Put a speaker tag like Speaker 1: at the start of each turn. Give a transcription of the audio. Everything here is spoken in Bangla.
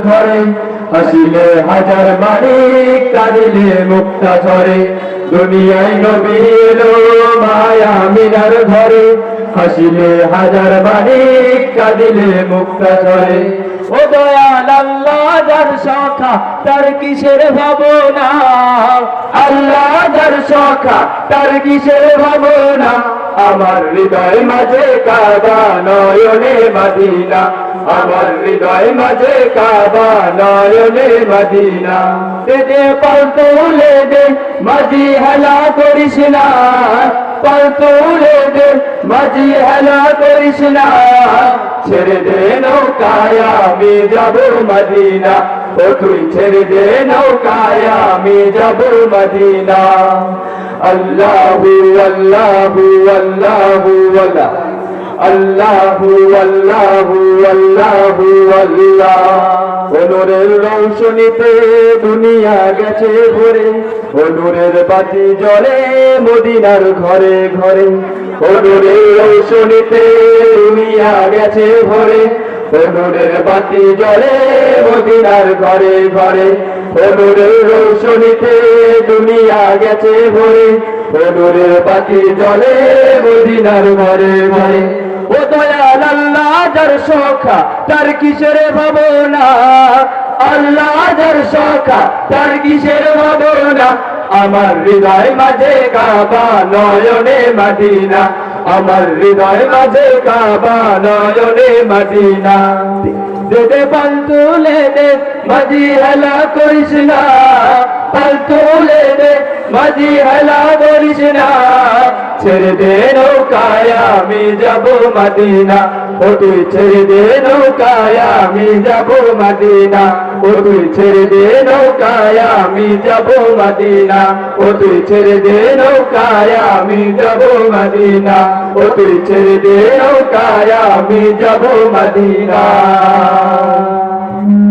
Speaker 1: ঘরে হাসিলে হাজার মানিক কাঁদিলে মুক্তা ঝরে দুনিয়ায় নবী এলো মায়া মিনার ঘরে হাসিলে হাজার মানিক কাঁদিলে মুক্তা ঝরে ও দয়াল আল্লাহ যার সখা তার কিসের ভাবনা আল্লাহ যার সখা তার কিসের ভাবনা আমার হৃদয় মাঝে কাবা নয়নে মদিনা আমার হৃদয় মাঝে কাবা নয়নে মদিনা দে পাল তুলে দে মাঝি হেলা করিস না পাল তুলে দে মাঝি হেলা করিস না ছেড়ে দে নৌকায় আমি যাব মদিনা ও তুই ছেড়ে দে নৌকায় আমি যাব মদিনা আল্লাহু আল্লাহু আল্লাহু আল্লাহু আল্লাহু আল্লাহু আল্লাহ নূরের রৌশনীতে দুনিয়া গেছে ভরে নূরের বাতি জ্বলে মদিনার ঘরে ঘরে নূরের রৌশনীতে দুনিয়া গেছে ভরে নূরের বাতি জ্বলে মদিনার ঘরে ঘরে নূরের রৌশনীতে দুনিয়া গেছে ভরে নূরের বাতি জ্বলে মদিনার ঘরে ঘরে ও দয়াল আল্লাহ যার সখা তার কিসের ভাবনা আল্লাহ যার সখা তার কিসের ভাবনা আমার হৃদয় মাঝে কাবা নয়নে মদিনা আমার হৃদয় মাঝে কাবা নয়নে মদিনা দে পাল তুলে দে মাঝি হেলা করিস না পাল তুলে দে মাঝি হেলা করিস না ছেড়ে দে নৌকায় আমি যাব মদিনা ও তুই ছেড়ে দে নৌকায় আমি যাব মদিনা ও তুই ছেড়ে দে নৌকায় আমি যাব মদিনা ও তুই ছেড়ে দে নৌকায় আমি যাব মদিনা ও তুই ছেড়ে দে নৌকায় আমি যাব মদিনা